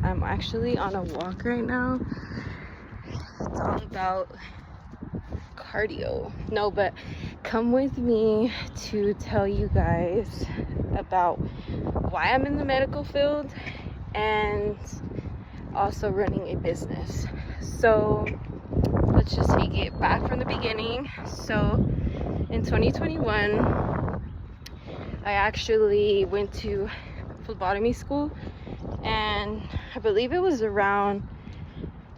I'm actually on a walk right now. It's all about cardio. No, but come with me to tell you guys about why I'm in the medical field and also running a business. So let's just take it back from the beginning. So in 2021, I actually went to phlebotomy school, and I believe it was around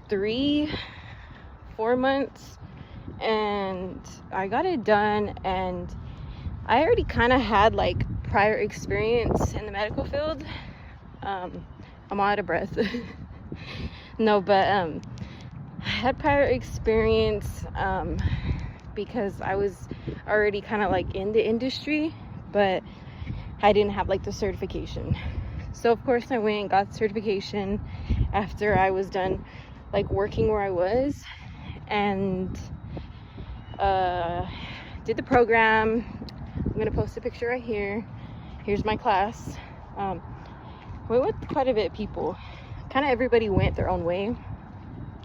3-4 months, and I got it done, and I already kind of had like prior experience in the medical field. I'm out of breath. No, but I had prior experience because I was already kind of like in the industry, but I didn't have like the certification. So of course I went and got certification after I was done like working where I was, and did the program. I'm gonna post a picture right here. Here's my class. Went with quite a bit of people. Kind of everybody went their own way,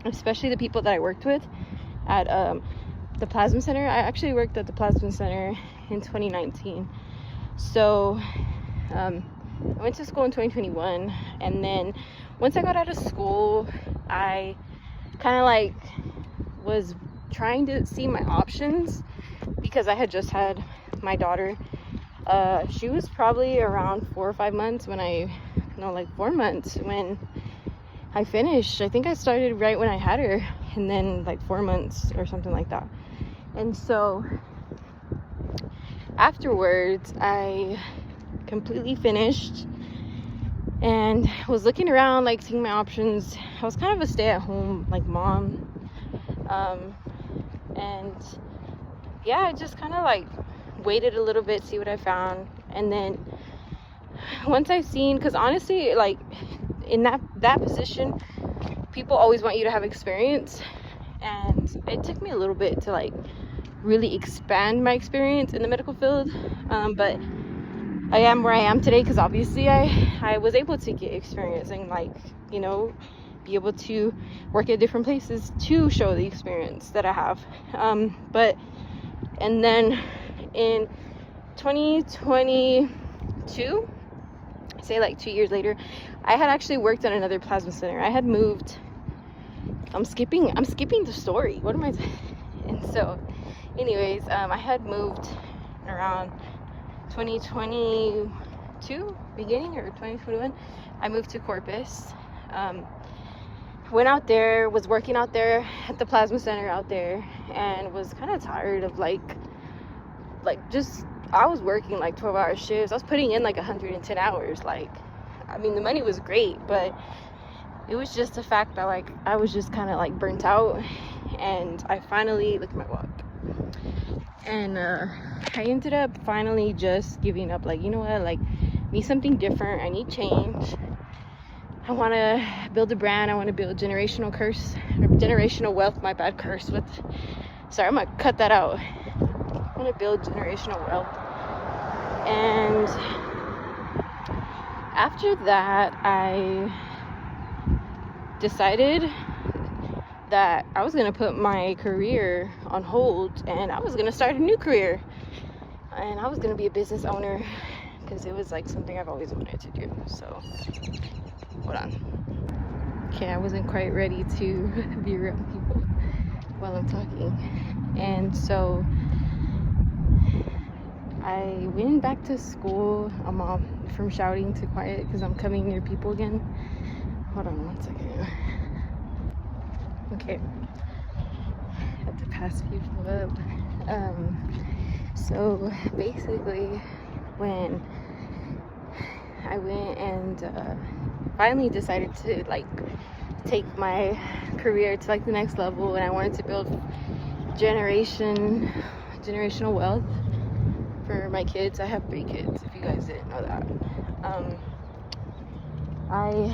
especially the people that I worked with at the Plasma Center. I actually worked at the Plasma Center in 2019. So I went to school in 2021, and then once I got out of school, I kind of like was trying to see my options because I had just had my daughter. She was probably around 4 or 5 months when like 4 months when I finished. I think I started right when I had her, and then like 4 months or something like that. And so afterwards, I completely finished and was looking around, like seeing my options. I was kind of a stay-at-home like mom, and yeah, I just kind of like waited a little bit, see what I found. And then once I seen, because honestly, like in that position, people always want you to have experience, and it took me a little bit to like really expand my experience in the medical field, but I am where I am today because obviously I was able to get experience and like, you know, be able to work at different places to show the experience that I have. And then in 2022, say like 2 years later, I had actually worked at another plasma center. I had moved. I'm skipping the story. What am I saying? And so anyways, I had moved around 2022 beginning, or 2021. I moved to Corpus. Went out there, was working out there at the plasma center out there, and was kind of tired of like just, I was working like 12-hour shifts. I was putting in like 110 hours. Like, I mean, the money was great, but it was just the fact that like I was just kind of like burnt out. And I finally, look at my walk, and I ended up finally just giving up. Like, you know what, like, I need something different. I need change. I want to build a brand. I want to build generational wealth. My bad, curse with, sorry, I'm gonna cut that out. I want to build generational wealth. And after that, I decided that I was gonna put my career on hold, and I was gonna start a new career, and I was gonna be a business owner, because it was like something I've always wanted to do. So hold on. Okay, I wasn't quite ready to be around people while I'm talking, and so I went back to school. I'm off from shouting to quiet because I'm coming near people again. Hold on 1 second. Okay, I have to pass people up. So basically, when I went and finally decided to like take my career to like the next level, and I wanted to build generational wealth for my kids. I have 3 kids, if you guys didn't know that. I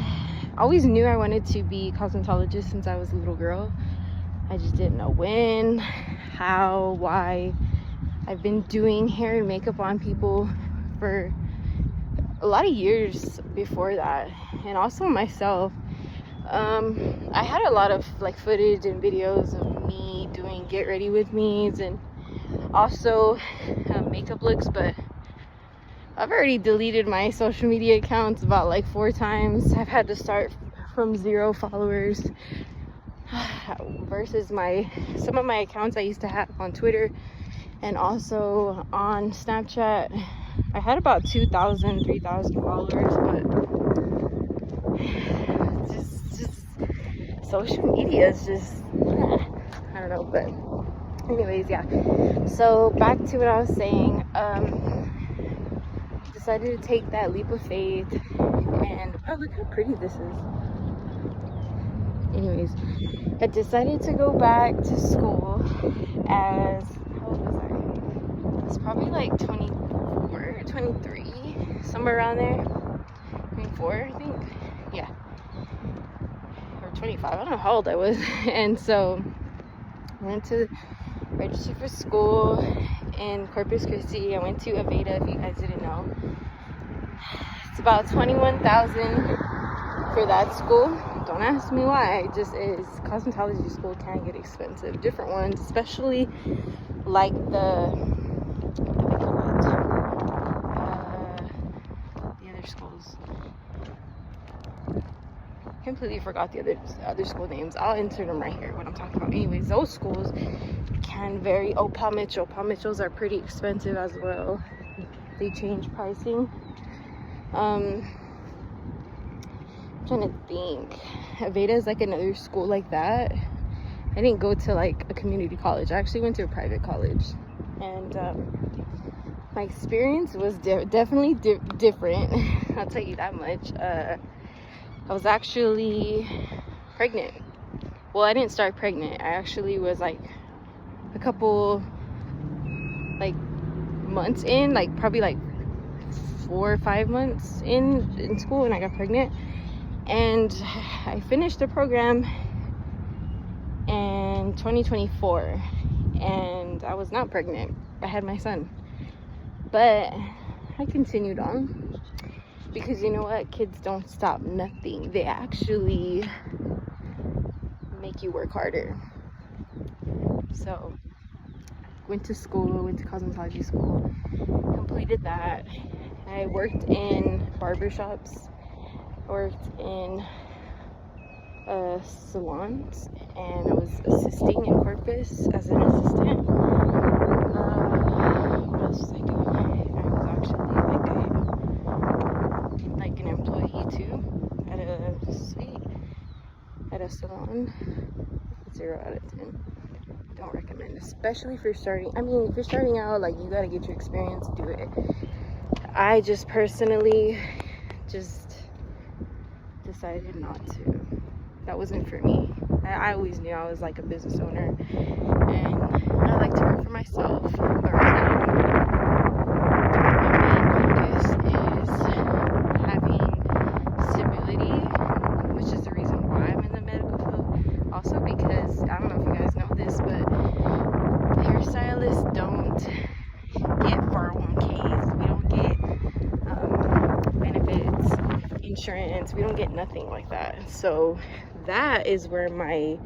always knew I wanted to be a cosmetologist since I was a little girl. I just didn't know when, how, why. I've been doing hair and makeup on people for a lot of years before that, and also myself. I had a lot of like footage and videos of me doing get ready with me's and also makeup looks, but I've already deleted my social media accounts about like 4 times. I've had to start from 0 followers versus some of my accounts I used to have on Twitter and also on Snapchat. I had about 2,000, 3,000 followers, but just social media is just, I don't know, but anyways, yeah. So back to what I was saying. Decided to take that leap of faith, and oh, look how pretty this is. Anyways, I decided to go back to school as, how old was I? It's probably like 24, 23, somewhere around there. 24, I think. Yeah. Or 25. I don't know how old I was. And so I went to register for school in Corpus Christi. I went to Aveda, if you guys didn't know. It's about $21,000 for that school. Don't ask me why, it just is. Cosmetology school can get expensive. Different ones, especially like the other schools. Completely forgot the other school names. I'll insert them right here, what I'm talking about. Anyways, those schools can vary. Oh, Paul Mitchell. Paul Mitchell's are pretty expensive as well. They change pricing. I'm trying to think. Aveda is like another school like that. I didn't go to like a community college. I actually went to a private college, and my experience was definitely different. I'll tell you that much. I was actually pregnant. Well, I didn't start pregnant. I actually was like a couple like months in, like probably like 4 or 5 months in school, and I got pregnant. And I finished the program in 2024, and I was not pregnant. I had my son, but I continued on because you know what? Kids don't stop nothing. They actually make you work harder. So went to school, went to cosmetology school, completed that. I worked in barbershops, worked in salons, and I was assisting in Corpus as an assistant. What else was I doing? I was actually like an employee too at a salon. 0 out of 10. Don't recommend, especially if you're starting. I mean, if you're starting out, like, you gotta get your experience, do it. I just personally decided not to. That wasn't for me. I always knew I was like a business owner, and I like to work for myself. But right now, my main focus is having stability, which is the reason why I'm in the medical field. Also because, I don't know if you guys know this, but hairstylists don't get 401ks. We don't get benefits, insurance. We don't get nothing like that. So that is where my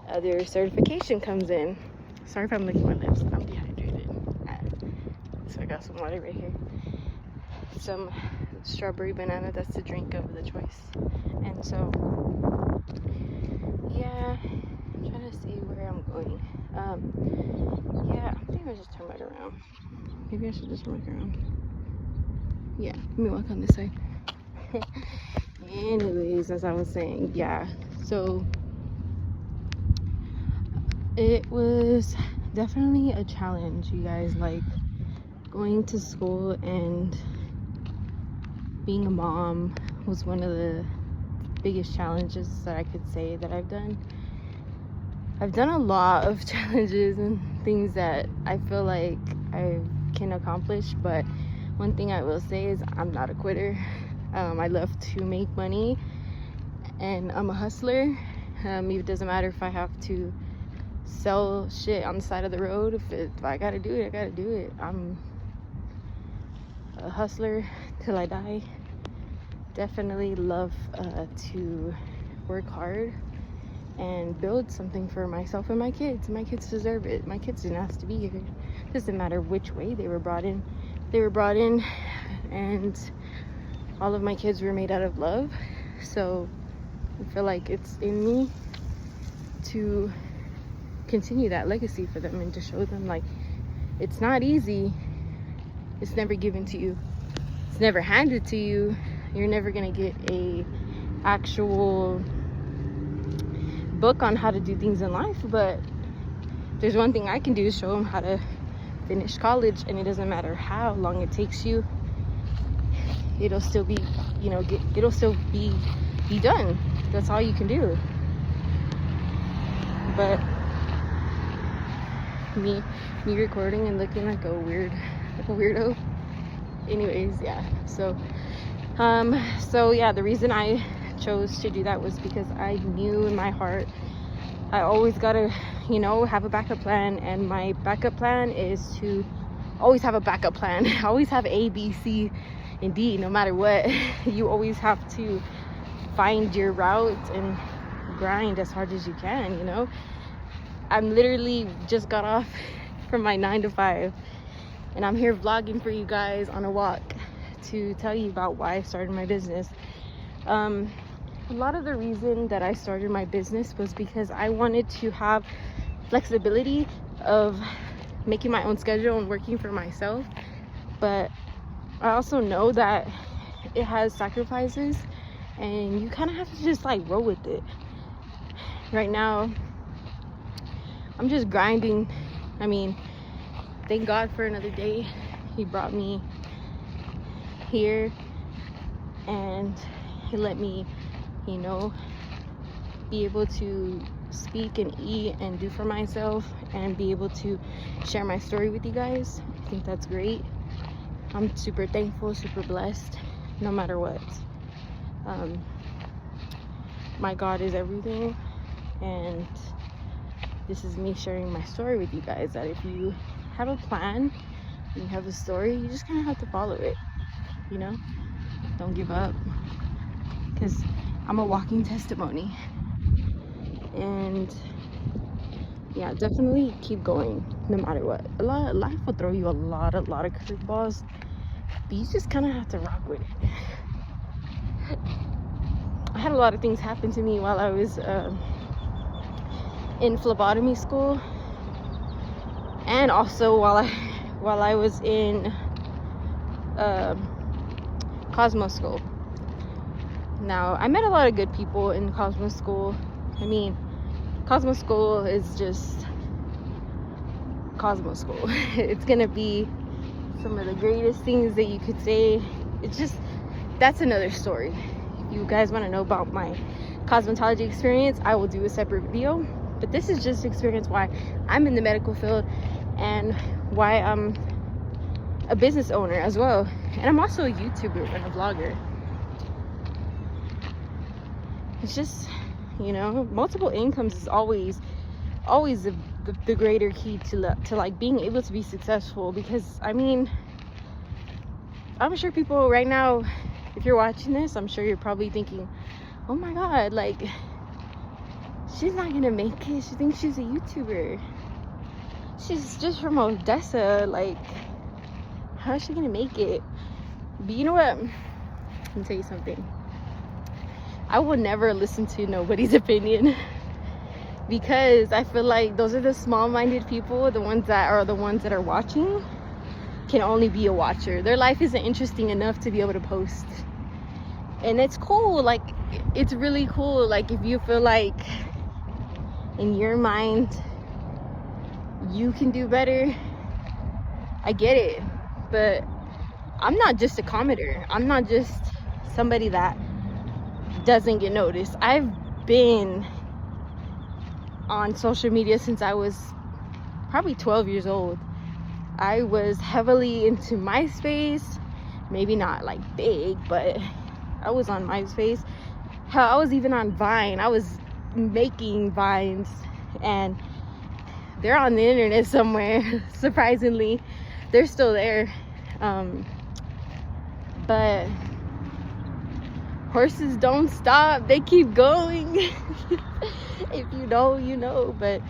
other certification comes in. Sorry if I'm licking my lips. I'm dehydrated. So I got some water right here. Some strawberry banana. That's the drink of the choice. And so, yeah, I'm trying to see where I'm going. Yeah, I think I'll just turn right around. Maybe I should just walk around. Yeah, let me walk on this side. Anyways, as I was saying, yeah, so it was definitely a challenge, you guys. Like, going to school and being a mom was one of the biggest challenges that I could say that I've done. I've done a lot of challenges and things that I feel like I can accomplish, but one thing I will say is I'm not a quitter. I love to make money, and I'm a hustler. It doesn't matter if I have to sell shit on the side of the road. If I gotta do it, I gotta do it. I'm a hustler till I die. Definitely love to work hard and build something for myself and my kids. My kids deserve it. My kids didn't ask to be here. It doesn't matter which way they were brought in. They were brought in, and all of my kids were made out of love. So I feel like it's in me to continue that legacy for them and to show them, like, it's not easy. It's never given to you. It's never handed to you. You're never gonna get a actual book on how to do things in life, but there's one thing I can do, is show them how to finish college, and it doesn't matter how long it takes you. It'll still be, you know, it'll still be done. That's all you can do. But me recording and looking like a weirdo. Anyways, yeah. So yeah, the reason I chose to do that was because I knew in my heart I always gotta, you know, have a backup plan, and my backup plan is to always have a backup plan. Always have A, B, C, and D. No matter what, you always have to find your route and grind as hard as you can, you know. I'm literally just got off from my 9 to 5, and I'm here vlogging for you guys on a walk to tell you about why I started my business. A lot of the reason that I started my business was because I wanted to have flexibility of making my own schedule and working for myself, but I also know that it has sacrifices, and you kind of have to just like roll with it. Right now I'm just grinding. I mean, thank God for another day. He brought me here, and he let me, you know, be able to speak and eat and do for myself, and be able to share my story with you guys. I think that's great. I'm super thankful, super blessed, no matter what. My God is everything, and this is me sharing my story with you guys, that if you have a plan and you have a story, you just kind of have to follow it, you know. Don't give up, because I'm a walking testimony. And yeah, definitely keep going no matter what. Life will throw you a lot of curveballs, but you just kind of have to rock with it. I had a lot of things happen to me while I was in phlebotomy school, and also while I was in Cosmo school. Now, I met a lot of good people in Cosmo school. I mean, Cosmo school is just Cosmo school. It's gonna be some of the greatest things that you could say. It's just, that's another story. If you guys want to know about my cosmetology experience, I will do a separate video. But this is just experience why I'm in the medical field, and why I'm a business owner as well. And I'm also a YouTuber and a vlogger. It's just, you know, multiple incomes is always the greater key to like being able to be successful. Because I mean, I'm sure people right now, if you're watching this, I'm sure you're probably thinking, oh my God, like, she's not gonna make it. She thinks she's a YouTuber. She's just from Odessa. Like, how is she gonna make it? But you know what? Let me tell you something. I will never listen to nobody's opinion, because I feel like those are the small-minded people. The ones that are watching can only be a watcher. Their life isn't interesting enough to be able to post. And it's cool. Like, it's really cool. Like, if you feel like in your mind you can do better, I get it. But I'm not just a commenter. I'm not just somebody that doesn't get noticed. I've been on social media since I was probably 12 years old. I was heavily into MySpace. Maybe not like big, but I was on MySpace. Hell, I was even on Vine. I was making Vines, and they're on the internet somewhere. Surprisingly, they're still there. But horses don't stop, they keep going. If you know, you know. But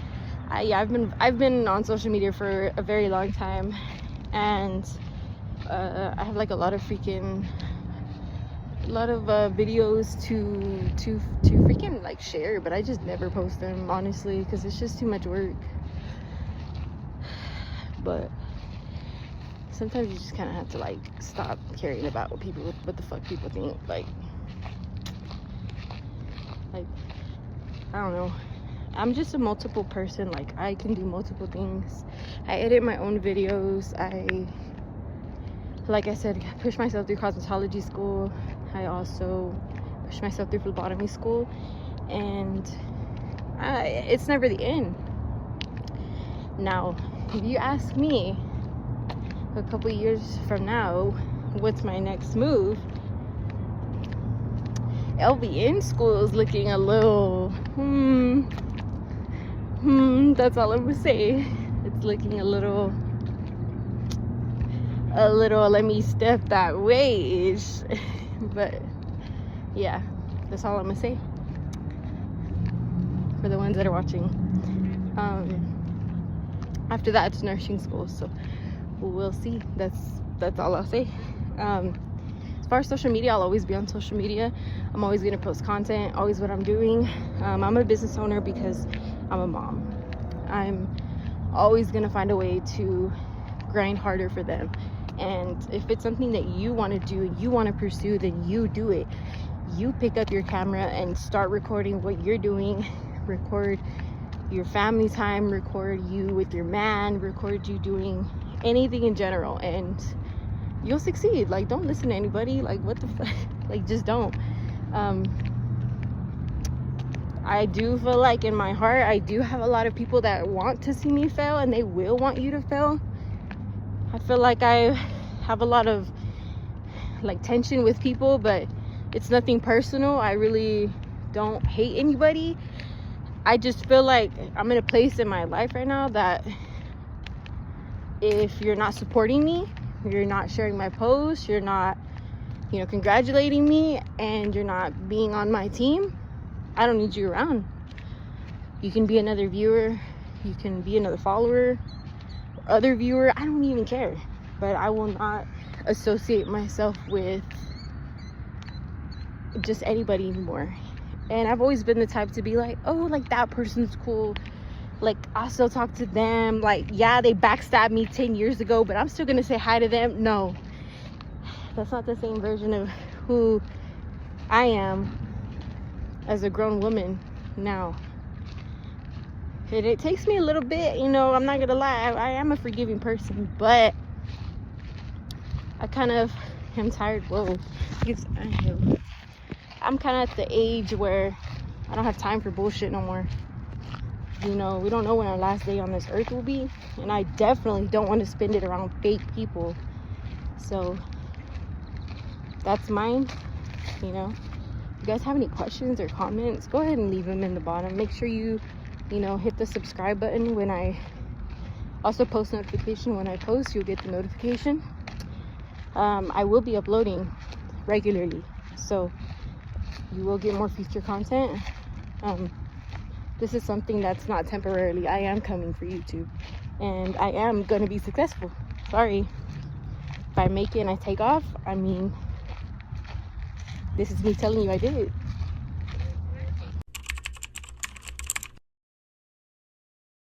I've been on social media for a very long time, and I have like a lot of videos to freaking like share, but I just never post them, honestly, because it's just too much work. But sometimes you just kind of have to like stop caring about what the fuck people think. Like I don't know, I'm just a multiple person. Like, I can do multiple things. I edit my own videos. Like I said, push myself through cosmetology school. I also push myself through phlebotomy school, and it's never the end. Now, if you ask me a couple years from now, what's my next move? LVN school is looking a little, that's all I'm gonna say. It's looking a little, let me step that way. But yeah, that's all I'm gonna say for the ones that are watching. After that, it's nursing school, so we'll see. That's all I'll say. As far as social media, I'll always be on social media. I'm always gonna post content, always what I'm doing. I'm a business owner because I'm a mom. I'm always gonna find a way to grind harder for them. And if it's something that you want to do, you want to pursue, then you do it. You pick up your camera and start recording what you're doing. Record your family time, record you with your man, record you doing anything in general, and you'll succeed. Like, don't listen to anybody. Like, what the fuck? Like, just don't. I do feel like in my heart, I do have a lot of people that want to see me fail, and they will want you to fail. I feel like I have a lot of like tension with people, but it's nothing personal. I really don't hate anybody. I just feel like I'm in a place in my life right now that if you're not supporting me, you're not sharing my posts, you're not, congratulating me, and you're not being on my team, I don't need you around. You can be another viewer, you can be another follower, other viewer, I don't even care. But I will not associate myself with just anybody anymore. And I've always been the type to be like, oh, like, that person's cool, like, I'll still talk to them. Like, yeah, they backstabbed me 10 years ago, but I'm still gonna say hi to them. No, that's not the same version of who I am as a grown woman now. And it takes me a little bit, I'm not gonna lie, I am a forgiving person, but I kind of am tired. I'm kind of at the age where I don't have time for bullshit no more. We don't know when our last day on this earth will be, and I definitely don't want to spend it around fake people. So that's mine. If you guys have any questions or comments, go ahead and leave them in the bottom. Make sure you hit the subscribe button. When I also post notification, when I post, you'll get the notification. I will be uploading regularly, so you will get more future content. This is something that's not temporarily. I am coming for YouTube, and I am going to be successful. Sorry. If I make it and I take off, this is me telling you I did it.